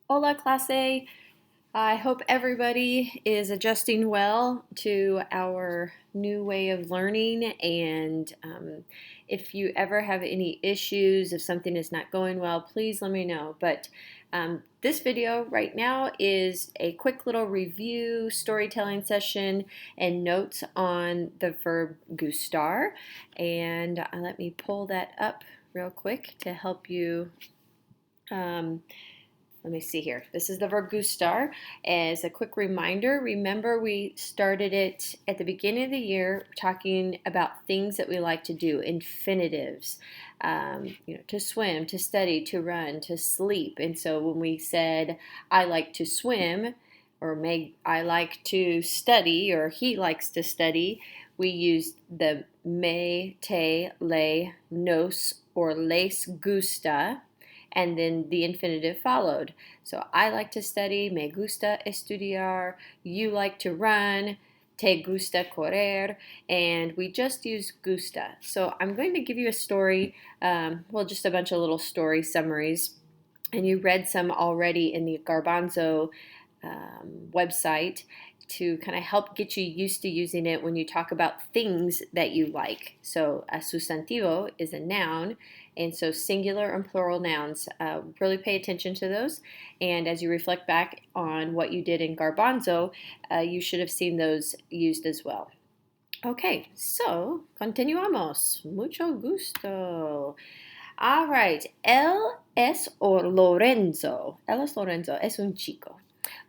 Hola, clase. I hope everybody is adjusting well to our new way of learning. And if you ever have any issues, if something is not going well, please let me know. But this video right now is a quick little review, storytelling session, and notes on the verb gustar. And let me pull that up real quick to help you. Um, Let me see here. This is the verb gustar. As a quick reminder, remember we started it at the beginning of the year talking about things that we like to do, infinitives, to swim, to study, to run, to sleep. And so when we said, I like to swim, or I like to study, or he likes to study, we used the me, te, le, nos, or les gusta, and then the infinitive followed. So I like to study, me gusta estudiar, you like to run, te gusta correr, and we just use gusta. So I'm going to give you a story, just a bunch of little story summaries, and you read some already in the Garbanzo website to kind of help get you used to using it when you talk about things that you like. So a sustantivo is a noun, and so singular and plural nouns, really pay attention to those. And as you reflect back on what you did in Garbanzo, you should have seen those used as well. Okay, so continuamos. Mucho gusto. All right, él es Lorenzo. Él es Lorenzo, es un chico.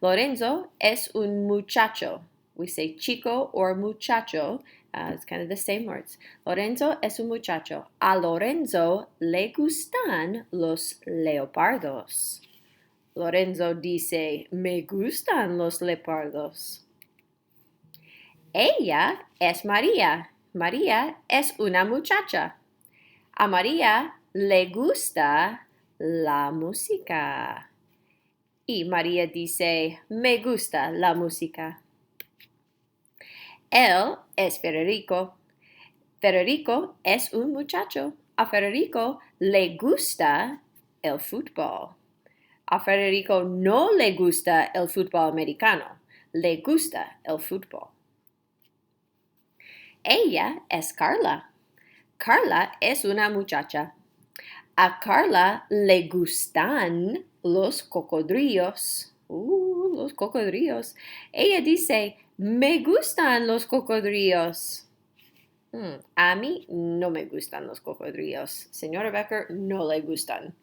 Lorenzo es un muchacho. We say chico or muchacho. It's kind of the same words. Lorenzo es un muchacho. A Lorenzo le gustan los leopardos. Lorenzo dice, me gustan los leopardos. Ella es María. María es una muchacha. A María le gusta la música. Y María dice, me gusta la música. Él es Federico. Federico es un muchacho. A Federico le gusta el fútbol. A Federico no le gusta el fútbol americano. Le gusta el fútbol. Ella es Carla. Carla es una muchacha. A Carla le gustan los cocodrilos. Los cocodrilos. Ella dice, me gustan los cocodrilos. A mí no me gustan los cocodrilos. Señora Becker, no le gustan.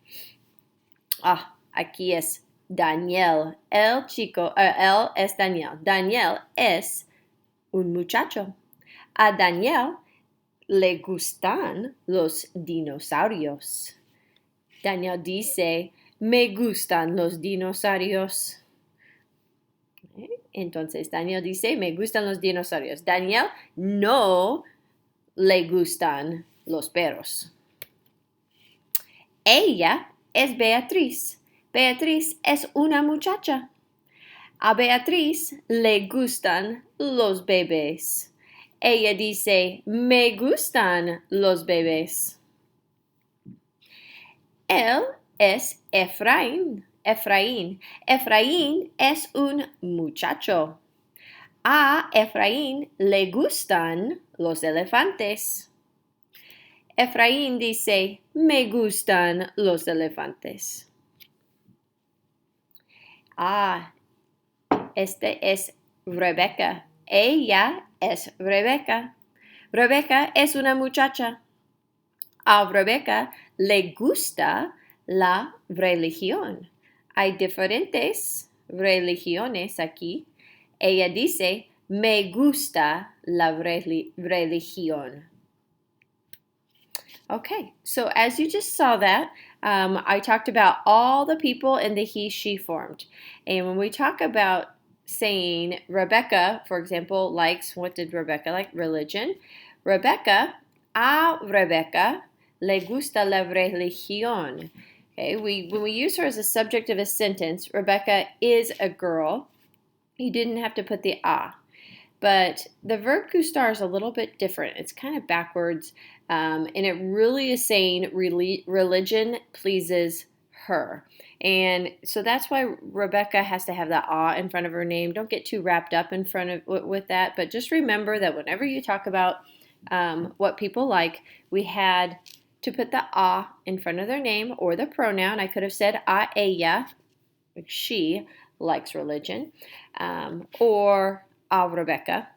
Aquí es Daniel. Él es Daniel. Daniel es un muchacho. A Daniel le gustan los dinosaurios. Daniel dice, me gustan los dinosaurios. Entonces, Daniel dice, me gustan los dinosaurios. Daniel no le gustan los perros. Ella es Beatriz. Beatriz es una muchacha. A Beatriz le gustan los bebés. Ella dice, me gustan los bebés. Él es Efraín. Efraín. Efraín es un muchacho. A Efraín le gustan los elefantes. Efraín dice, me gustan los elefantes. Este es Rebeca. Ella es Rebeca. Rebeca es una muchacha. A Rebeca le gusta la religión. Hay diferentes religiones aquí. Ella dice, me gusta la religión. Okay, so as you just saw that, I talked about all the people in the he, she formed. And when we talk about saying Rebecca, for example, likes, what did Rebecca like? Religion. Rebecca, a Rebecca le gusta la religión. Okay, when we use her as a subject of a sentence, Rebecca is a girl. You didn't have to put the a. But the verb gustar is a little bit different. It's kind of backwards, and it really is saying religion pleases her. And so that's why Rebecca has to have the ah in front of her name. Don't get too wrapped up in front of with that, but just remember that whenever you talk about what people like, we had to put the ah in front of their name or the pronoun. I could have said a ella, like she likes religion, or a Rebecca.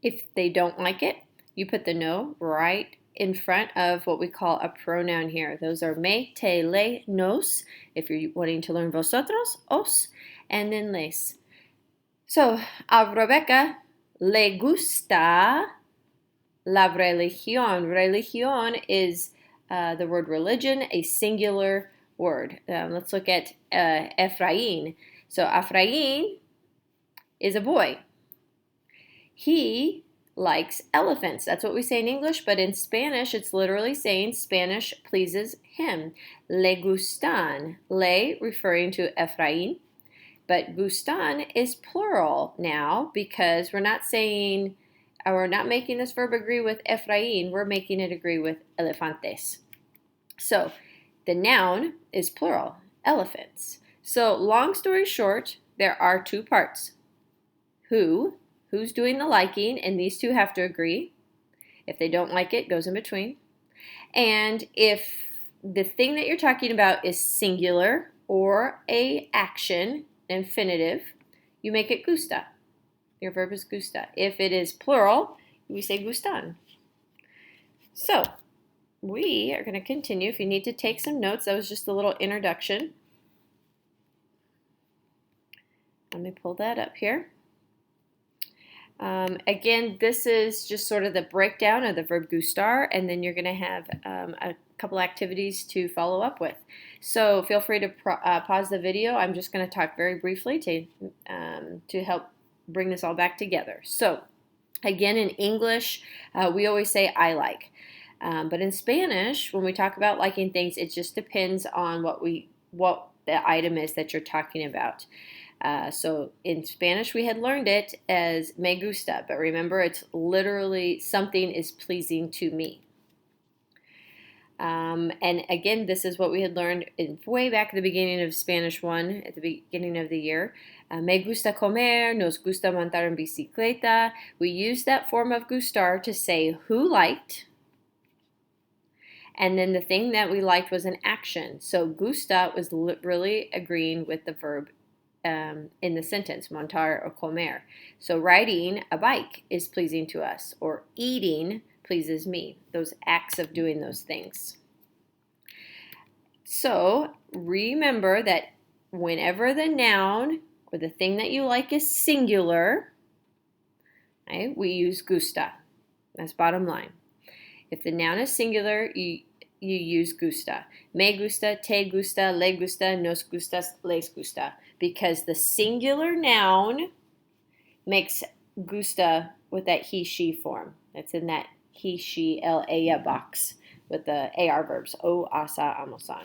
If they don't like it, you put the no right in front of what we call a pronoun here. Those are me, te, le, nos, if you're wanting to learn vosotros, os, and then les. So, a Rebecca le gusta la religión. Religión is the word religion, a singular word. Let's look at Efraín. So, Efraín is a boy. He likes elephants. That's what we say in English, but in Spanish, it's literally saying Spanish pleases him. Le gustan. Le referring to Efraín, but gustan is plural now because we're not saying, we're not making this verb agree with Efraín, we're making it agree with elefantes. So the noun is plural, elephants. So long story short, there are two parts. Who's doing the liking, and these two have to agree. If they don't like it, goes in between. And if the thing that you're talking about is singular or a action, infinitive, you make it gusta. Your verb is gusta. If it is plural, we say gustan. So we are going to continue. If you need to take some notes, that was just a little introduction. Let me pull that up here. Again, this is just sort of the breakdown of the verb gustar, and then you're going to have a couple activities to follow up with. So feel free to pause the video. I'm just going to talk very briefly to help bring this all back together. So again, in English, we always say I like. But in Spanish, when we talk about liking things, it just depends on what the item is that you're talking about. So in Spanish, we had learned it as me gusta, but remember, it's literally something is pleasing to me. And again, this is what we had learned way back at the beginning of Spanish 1, at the beginning of the year. Me gusta comer, nos gusta montar en bicicleta. We used that form of gustar to say who liked, and then the thing that we liked was an action. So gusta was really agreeing with the verb in the sentence, montar or comer. So riding a bike is pleasing to us, or eating pleases me, those acts of doing those things. So remember that whenever the noun or the thing that you like is singular, right, we use gusta. That's bottom line. If the noun is singular, you use gusta. Me gusta, te gusta, le gusta, nos gustas, les gusta. Because the singular noun makes gusta with that he, she form. That's in that he, she, el, ella box with the AR verbs, o, asa, amosan.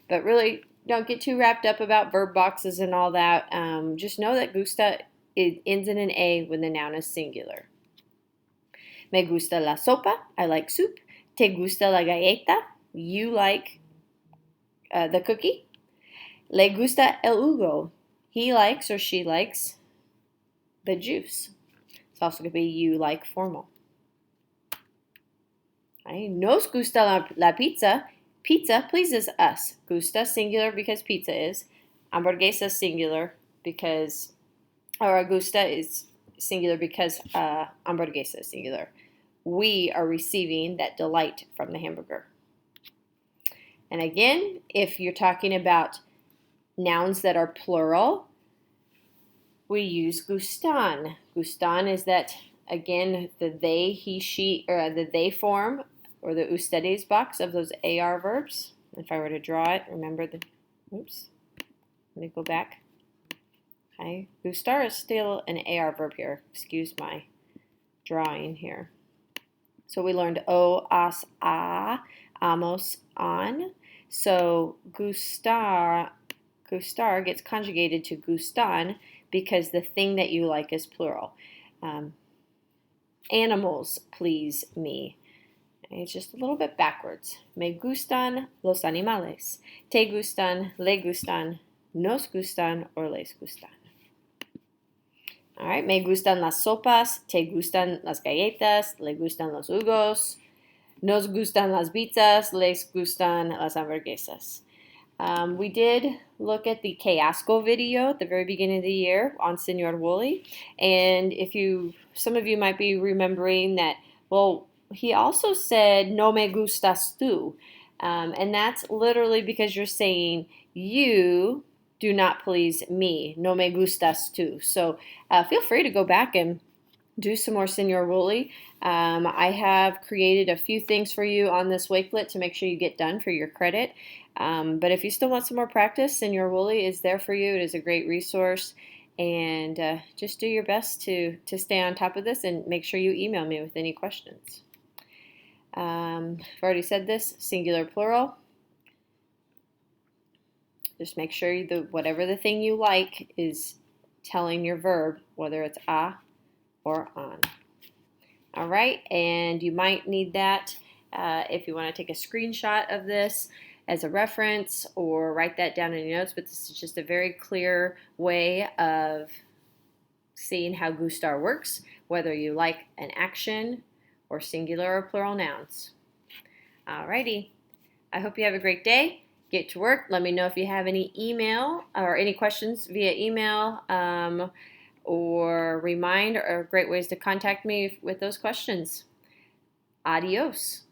But really, don't get too wrapped up about verb boxes and all that. Just know that gusta ends in an A when the noun is singular. Me gusta la sopa, I like soup. Te gusta la galleta, you like the cookie. Le gusta el jugo, he likes or she likes the juice. It's also going to be you like formal. Right? Nos gusta la pizza, pizza pleases us. Gusta singular because pizza is. Hamburguesa singular because, or gusta is singular because hamburguesa is singular. We are receiving that delight from the hamburger. And again, if you're talking about nouns that are plural, we use gustan. Gustan is that, again, the they, he, she, or the they form, or the ustedes box of those AR verbs. If I were to draw it, remember the, oops, let me go back. Okay, gustar is still an AR verb here. Excuse my drawing here. So we learned o, as, a, amos, on. So gustar gets conjugated to gustan because the thing that you like is plural. Animals please me. It's just a little bit backwards. Me gustan los animales. Te gustan, le gustan, nos gustan, or les gustan. All right, me gustan las sopas, te gustan las galletas, le gustan los jugos, nos gustan las pizzas, les gustan las hamburguesas. We did look at the Que Asco video at the very beginning of the year on Senor Woolley, and some of you might be remembering that, well, he also said no me gustas tú, and that's literally because you're saying you do not please me, no me gustas tú. So feel free to go back and do some more Senor Woolley. I have created a few things for you on this wakelet to make sure you get done for your credit. But if you still want some more practice, Senor Woolley is there for you. It is a great resource. And just do your best to stay on top of this and make sure you email me with any questions. I've already said this, singular, plural. Just make sure whatever the thing you like is telling your verb, whether it's a or on. All right, and you might need that if you want to take a screenshot of this as a reference or write that down in your notes, but this is just a very clear way of seeing how gustar works, whether you like an action or singular or plural nouns. All righty, I hope you have a great day. Get to work. Let me know if you have any email or any questions via email or remind, or great ways to contact me with those questions. Adios.